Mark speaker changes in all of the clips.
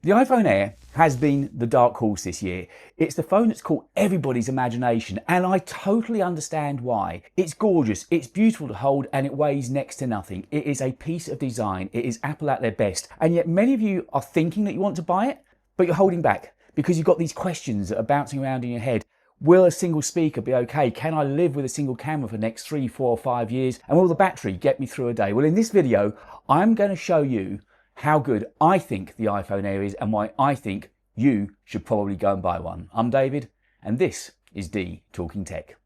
Speaker 1: The iPhone Air has been the dark horse this year. It's the phone that's caught everybody's imagination, and I totally understand why. It's gorgeous, it's beautiful to hold, and it weighs next to nothing. It is a piece of design. It is Apple at their best. And yet many of you are thinking that you want to buy it, but you're holding back because you've got these questions that are bouncing around in your head. Will a single speaker be okay? Can I live with a single camera for the next 3, 4, or 5 years? And will the battery get me through a day? Well, in this video, I'm going to show you how good I think the iPhone Air is and why I think you should probably go and buy one. I'm David, and this is D Talking Tech.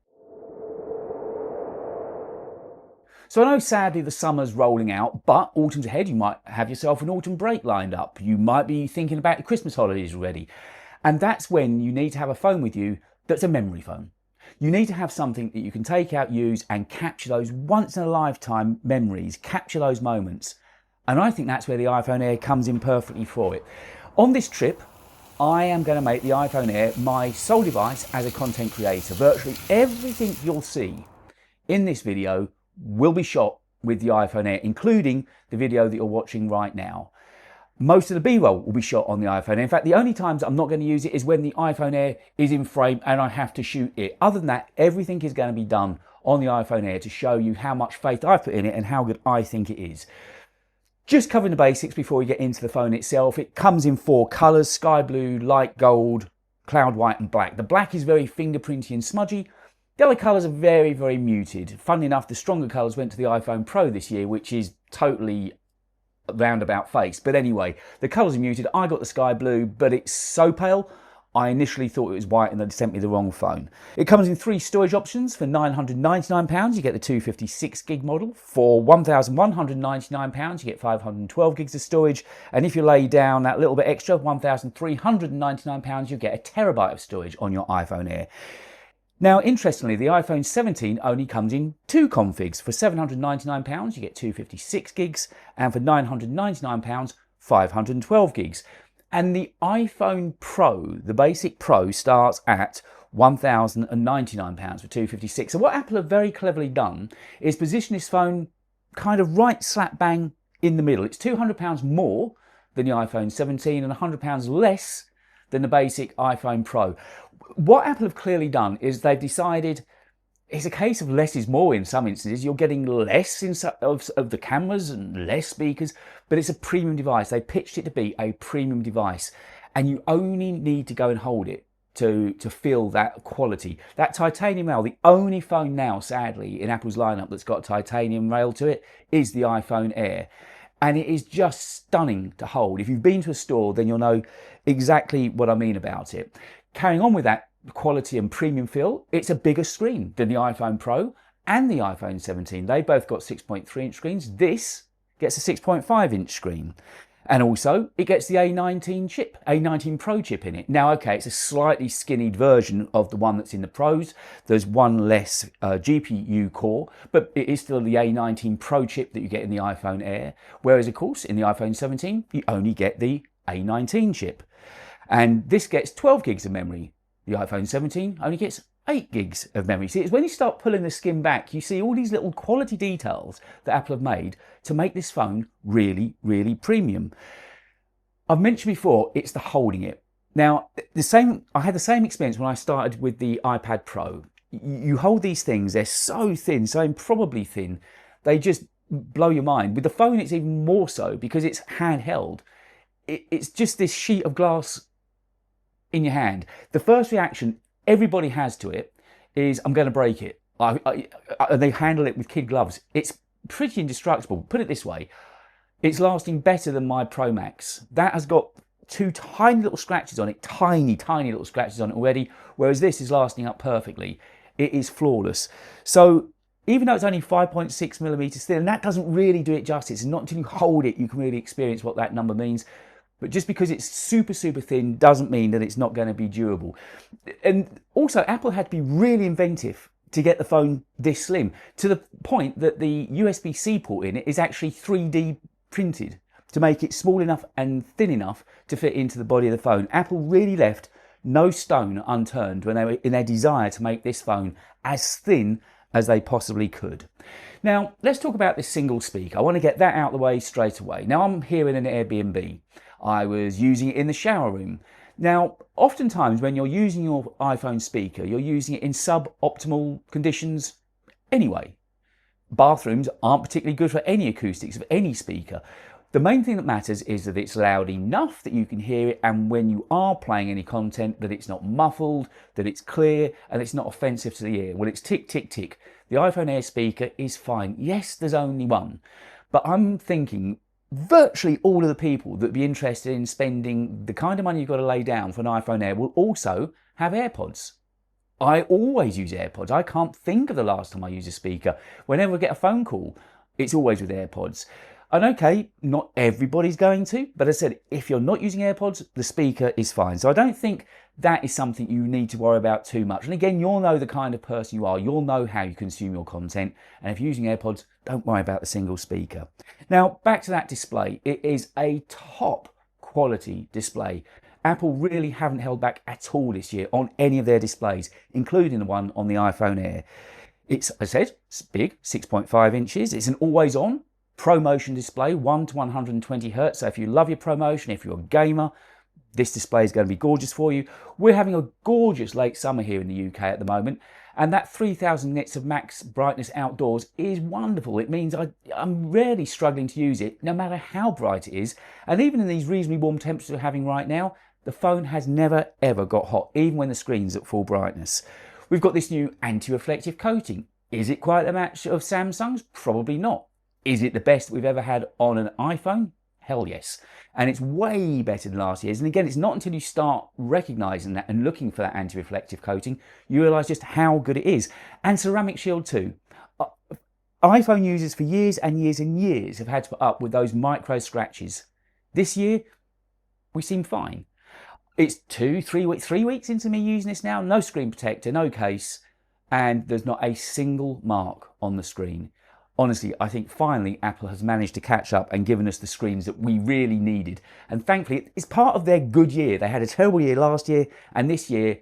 Speaker 1: So I know sadly the summer's rolling out, but autumn's ahead. You might have yourself an autumn break lined up. You might be thinking about your Christmas holidays already. And that's when you need to have a phone with you that's a memory phone. You need to have something that you can take out, use, and capture those once in a lifetime memories, capture those moments. And I think that's where the iPhone Air comes in perfectly for it. On this trip, I am going to make the iPhone Air my sole device as a content creator. Virtually everything you'll see in this video will be shot with the iPhone Air, including the video that you're watching right now. Most of the B-roll will be shot on the iPhone Air. In fact, the only times I'm not going to use it is when the iPhone Air is in frame and I have to shoot it. Other than that, everything is going to be done on the iPhone Air to show you how much faith I put in it and how good I think it is. Just covering the basics before we get into the phone itself. It comes in 4 colours: sky blue, light gold, cloud white and black. The black is very fingerprinty and smudgy. The other colours are very, very muted. Funnily enough, the stronger colours went to the iPhone Pro this year, which is totally roundabout face. But anyway, the colours are muted. I got the sky blue, but it's so pale, I initially thought it was white and they'd sent me the wrong phone. It comes in 3 storage options. For £999, you get the 256 gig model. For £1,199, you get 512 gigs of storage. And if you lay down that little bit extra, £1,399, you get a terabyte of storage on your iPhone Air. Now, interestingly, the iPhone 17 only comes in 2 configs. For £799, you get 256 gigs, and for £999, 512 gigs. And the iPhone Pro, the basic Pro, starts at £1,099 for 256. So what Apple have very cleverly done is position this phone kind of right slap bang in the middle. It's £200 more than the iPhone 17 and £100 less than the basic iPhone Pro. What Apple have clearly done is they've decided it's a case of less is more in some instances. You're getting less of the cameras and less speakers, but it's a premium device. They pitched it to be a premium device, and you only need to go and hold it to feel that quality. That titanium rail, the only phone now, sadly, in Apple's lineup that's got a titanium rail to it, is the iPhone Air. And it is just stunning to hold. If you've been to a store, then you'll know exactly what I mean about it. Carrying on with that quality and premium feel, it's a bigger screen than the iPhone Pro and the iPhone 17. They both got 6.3-inch screens. This gets a 6.5-inch screen. And also, it gets the A19 Pro chip in it. Now, okay, it's a slightly skinnied version of the one that's in the Pros. There's one less GPU core, but it is still the A19 Pro chip that you get in the iPhone Air. Whereas, of course, in the iPhone 17, you only get the A19 chip. And this gets 12 gigs of memory. The iPhone 17 only gets 8 gigs of memory. See, it's when you start pulling the skin back, you see all these little quality details that Apple have made to make this phone really, really premium. I've mentioned before, it's the holding it. Now, I had the same experience when I started with the iPad Pro. You hold these things, they're so thin, so improbably thin, they just blow your mind. With the phone, it's even more so because it's handheld. It's just this sheet of glass in your hand. The first reaction everybody has to it is, I'm going to break it. They handle it with kid gloves. It's pretty indestructible. Put it this way, it's lasting better than my Pro Max. That has got 2 tiny little scratches on it, tiny little scratches on it already, whereas this is lasting up perfectly. It is flawless. So even though it's only 5.6mm thin, and that doesn't really do it justice, and not until you hold it you can really experience what that number means. But just because it's super, super thin doesn't mean that it's not going to be durable. And also, Apple had to be really inventive to get the phone this slim, to the point that the USB-C port in it is actually 3D printed to make it small enough and thin enough to fit into the body of the phone. Apple really left no stone unturned when they were in their desire to make this phone as thin as they possibly could. Now, let's talk about this single speaker. I want to get that out of the way straight away. Now, I'm here in an Airbnb. I was using it in the shower room. Now, oftentimes when you're using your iPhone speaker, you're using it in suboptimal conditions anyway. Bathrooms aren't particularly good for any acoustics of any speaker. The main thing that matters is that it's loud enough that you can hear it, and when you are playing any content, that it's not muffled, that it's clear, and it's not offensive to the ear. Well, it's tick, tick, tick. The iPhone Air speaker is fine. Yes, there's only one, but I'm thinking virtually all of the people that would be interested in spending the kind of money you've got to lay down for an iPhone Air will also have AirPods. I always use AirPods. I can't think of the last time I use a speaker. Whenever I get a phone call, it's always with AirPods. And okay, not everybody's going to, but as I said, if you're not using AirPods, the speaker is fine. So I don't think that is something you need to worry about too much. And again, you'll know the kind of person you are. You'll know how you consume your content. And if you're using AirPods, don't worry about the single speaker. Now, back to that display. It is a top quality display. Apple really haven't held back at all this year on any of their displays, including the one on the iPhone Air. It's, as I said, it's big, 6.5 inches. It's an always-on ProMotion display, 1 to 120 Hertz. So if you love your ProMotion, if you're a gamer, this display is going to be gorgeous for you. We're having a gorgeous late summer here in the UK at the moment, and that 3000 nits of max brightness outdoors is wonderful. It means I'm rarely struggling to use it, no matter how bright it is. And even in these reasonably warm temperatures we're having right now, the phone has never ever got hot, even when the screen's at full brightness. We've got this new anti-reflective coating. Is it quite a match of Samsung's? Probably not. Is it the best we've ever had on an iPhone? Hell yes. And it's way better than last year's. And again, it's not until you start recognizing that and looking for that anti-reflective coating, you realize just how good it is. And ceramic shield too. iPhone users for years and years and years have had to put up with those micro scratches. This year, we seem fine. It's 3 weeks into me using this now. No screen protector, no case, and there's not a single mark on the screen. Honestly, I think finally Apple has managed to catch up and given us the screens that we really needed. And thankfully, it's part of their good year. They had a terrible year last year, and this year,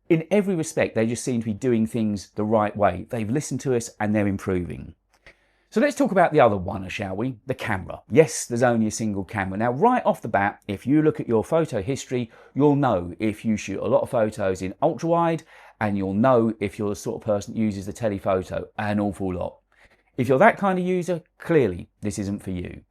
Speaker 1: in every respect, they just seem to be doing things the right way. They've listened to us and they're improving. So let's talk about the other one, shall we? The camera. Yes, there's only a single camera. Now, right off the bat, if you look at your photo history, you'll know if you shoot a lot of photos in ultra wide, and you'll know if you're the sort of person that uses the telephoto an awful lot. If you're that kind of user, clearly this isn't for you.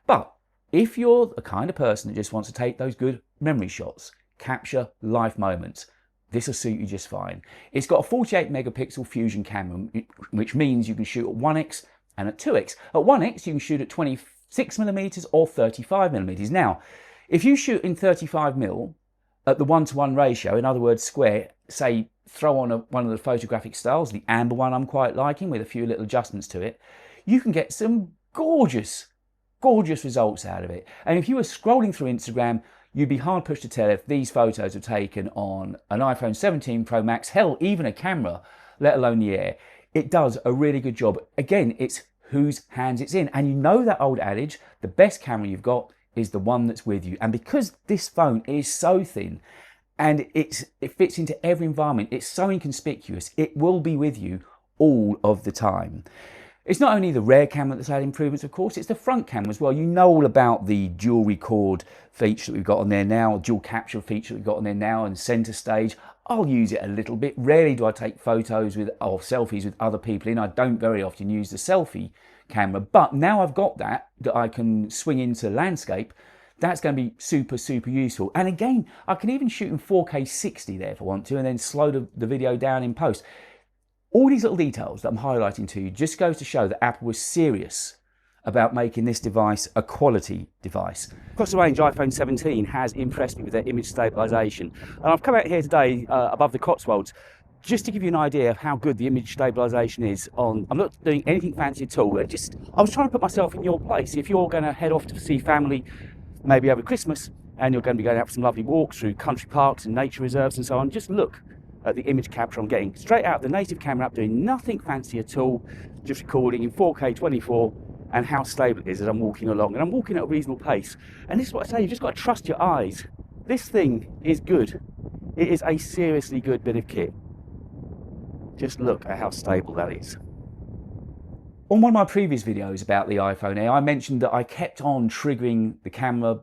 Speaker 1: But if you're the kind of person that just wants to take those good memory shots, capture life moments, this will suit you just fine. It's got a 48 megapixel fusion camera, which means you can shoot at 1x and at 2x. At 1x, you can shoot at 26mm or 35mm. Now, if you shoot in 35mm at the 1:1 ratio, in other words, square, say, throw on one of the photographic styles, the amber one I'm quite liking, with a few little adjustments to it, you can get some gorgeous, gorgeous results out of it. And if you were scrolling through Instagram, you'd be hard pushed to tell if these photos were taken on an iPhone 17 Pro Max, hell, even a camera, let alone the Air. It does a really good job. Again, it's whose hands it's in. And you know that old adage, the best camera you've got is the one that's with you. And because this phone is so thin, and it fits into every environment, it's so inconspicuous, it will be with you all of the time. It's not only the rear camera that's had improvements, of course, it's the front camera as well. You know all about the dual record feature that we've got on there now, dual capture feature that we've got on there now, and center stage. I'll use it a little bit. Rarely do I take photos with or selfies with other people in. I don't very often use the selfie camera, but now I've got that I can swing into landscape. That's going to be super, super useful. And again, I can even shoot in 4K 60 there if I want to, and then slow the video down in post. All these little details that I'm highlighting to you just goes to show that Apple was serious about making this device a quality device. Across the range, iPhone 17 has impressed me with their image stabilization. And I've come out here today above the Cotswolds just to give you an idea of how good the image stabilization is on. I'm not doing anything fancy at all. I was trying to put myself in your place. If you're going to head off to see family, maybe over Christmas, and you're going to be going out for some lovely walks through country parks and nature reserves and so on, just look at the image capture I'm getting straight out of the native camera app, doing nothing fancy at all, just recording in 4K 24, and how stable it is as I'm walking along. And I'm walking at a reasonable pace. And this is what I say, you've just got to trust your eyes. This thing is good. It is a seriously good bit of kit. Just look at how stable that is. On one of my previous videos about the iPhone Air, I mentioned that I kept on triggering the camera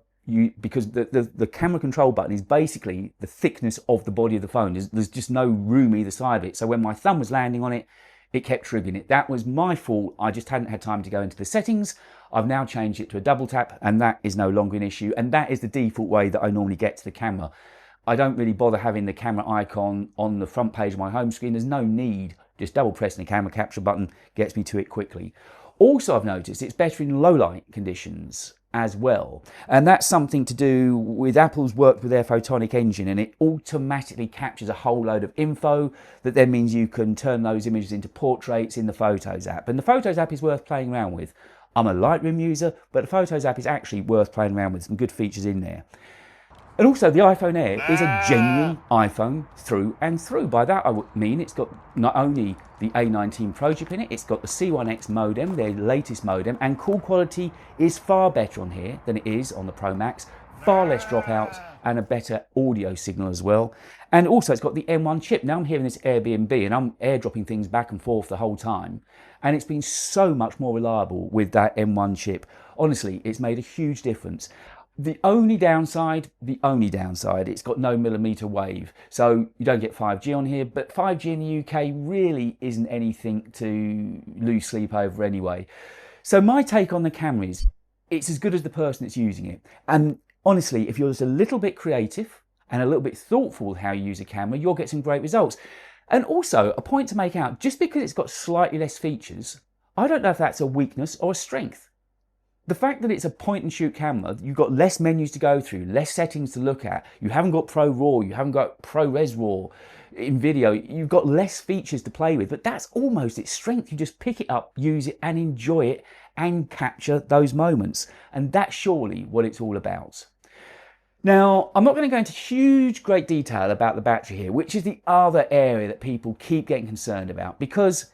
Speaker 1: because the camera control button is basically the thickness of the body of the phone. There's just no room either side of it. So when my thumb was landing on it, it kept triggering it. That was my fault. I just hadn't had time to go into the settings. I've now changed it to a double tap, and that is no longer an issue. And that is the default way that I normally get to the camera. I don't really bother having the camera icon on the front page of my home screen. There's no need. Just double pressing the camera capture button gets me to it quickly. Also, I've noticed it's better in low light conditions as well. And that's something to do with Apple's worked with their photonic engine, and it automatically captures a whole load of info that then means you can turn those images into portraits in the Photos app. And the Photos app is worth playing around with. I'm a Lightroom user, but the Photos app is actually worth playing around with, some good features in there. And also the iPhone Air is a genuine iPhone through and through. By that I mean it's got not only the A19 Pro chip in it, it's got the C1X modem, their latest modem, and call quality is far better on here than it is on the Pro Max, far less dropouts and a better audio signal as well. And also it's got the M1 chip. Now I'm hearing this Airbnb and I'm airdropping things back and forth the whole time, and it's been so much more reliable with that M1 chip. Honestly, it's made a huge difference. The only downside, it's got no mmWave, so you don't get 5G on here, but 5G in the UK really isn't anything to lose sleep over anyway. So my take on the camera is, it's as good as the person that's using it. And honestly, if you're just a little bit creative and a little bit thoughtful with how you use a camera, you'll get some great results. And also, a point to make out, just because it's got slightly less features, I don't know if that's a weakness or a strength. The fact that it's a point and shoot camera, you've got less menus to go through, less settings to look at, you haven't got Pro RAW, you haven't got ProRes RAW in video, you've got less features to play with, but that's almost its strength. You just pick it up, use it and enjoy it and capture those moments. And that's surely what it's all about. Now, I'm not going to go into great detail about the battery here, which is the other area that people keep getting concerned about, because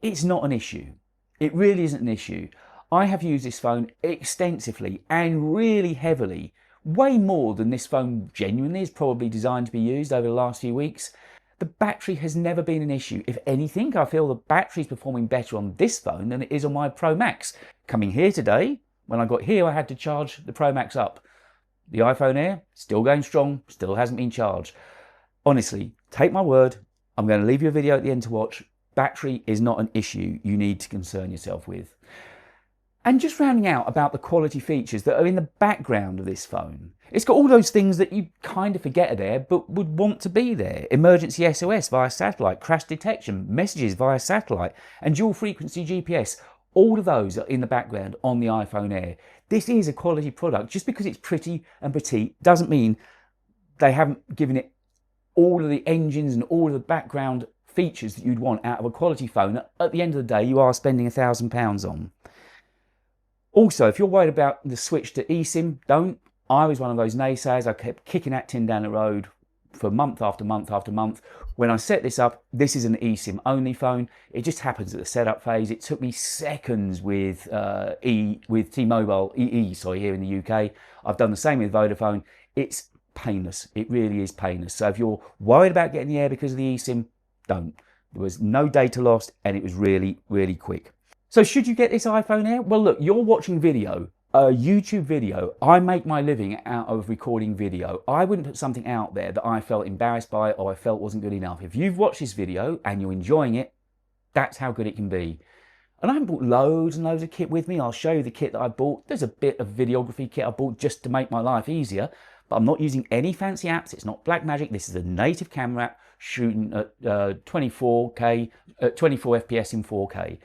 Speaker 1: it's not an issue. It really isn't an issue. I have used this phone extensively and really heavily, way more than this phone genuinely is probably designed to be used over the last few weeks. The battery has never been an issue. If anything, I feel the battery is performing better on this phone than it is on my Pro Max. Coming here today, when I got here, I had to charge the Pro Max up. The iPhone Air, still going strong, still hasn't been charged. Honestly, take my word, I'm going to leave you a video at the end to watch. Battery is not an issue you need to concern yourself with. And just rounding out about the quality features that are in the background of this phone. It's got all those things that you kind of forget are there, but would want to be there. Emergency SOS via satellite, crash detection, messages via satellite, and dual frequency GPS. All of those are in the background on the iPhone Air. This is a quality product. Just because it's pretty and petite doesn't mean they haven't given it all of the engines and all of the background features that you'd want out of a quality phone. At the end of the day, you are spending £1,000 on. Also, if you're worried about the switch to eSIM, don't. I was one of those naysayers. I kept kicking that tin down the road for month after month after month. When I set this up, this is an eSIM only phone. It just happens at the setup phase. It took me seconds with T-Mobile EE, here in the UK. I've done the same with Vodafone. It's painless. It really is painless. So if you're worried about getting the Air because of the eSIM, don't. There was no data lost and it was really, really quick. So should you get this iPhone Air? Well, look, you're watching video, a YouTube video. I make my living out of recording video. I wouldn't put something out there that I felt embarrassed by or I felt wasn't good enough. If you've watched this video and you're enjoying it, that's how good it can be. And I haven't bought loads and loads of kit with me. I'll show you the kit that I bought. There's a bit of videography kit I bought just to make my life easier, but I'm not using any fancy apps. It's not Blackmagic. This is a native camera app shooting at 24 FPS in 4K.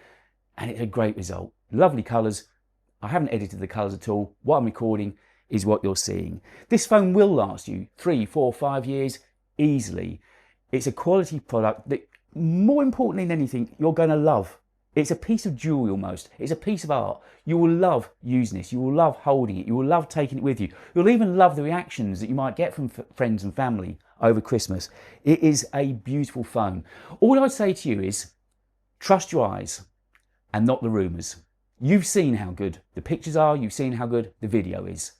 Speaker 1: And it's a great result. Lovely colours. I haven't edited the colours at all. What I'm recording is what you're seeing. This phone will last you 3, 4, 5 years easily. It's a quality product that, more importantly than anything, you're going to love. It's a piece of jewelry almost. It's a piece of art. You will love using this. You will love holding it. You will love taking it with you. You'll even love the reactions that you might get from friends and family over Christmas. It is a beautiful phone. All I'd say to you is, trust your eyes and not the rumours. You've seen how good the pictures are, you've seen how good the video is.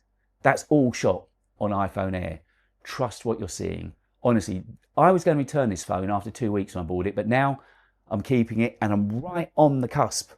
Speaker 1: That's all shot on iPhone Air. Trust what you're seeing. Honestly, I was going to return this phone after 2 weeks when I bought it, but now I'm keeping it and I'm right on the cusp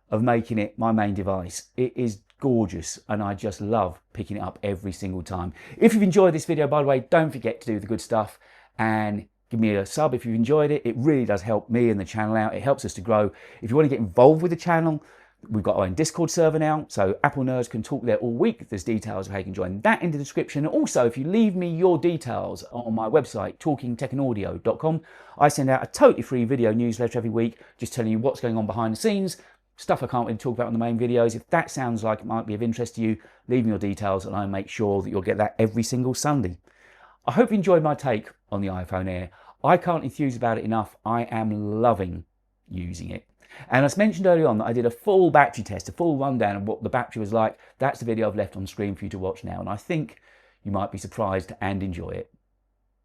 Speaker 1: of making it my main device. It is gorgeous and I just love picking it up every single time. If you've enjoyed this video, by the way, don't forget to do the good stuff and give me a sub if you've enjoyed it. It really does help me and the channel out. It helps us to grow. If you want to get involved with the channel, we've got our own Discord server now, so Apple nerds can talk there all week. There's details of how you can join that in the description. Also, if you leave me your details on my website, talkingtechandaudio.com, I send out a totally free video newsletter every week, just telling you what's going on behind the scenes, stuff I can't really talk about on the main videos. If that sounds like it might be of interest to you, leave me your details and I'll make sure that you'll get that every single Sunday. I hope you enjoyed my take on the iPhone Air. I can't enthuse about it enough. I am loving using it. And as mentioned earlier on that I did a full battery test, a full rundown of what the battery was like. That's the video I've left on screen for you to watch now, and I think you might be surprised and enjoy it.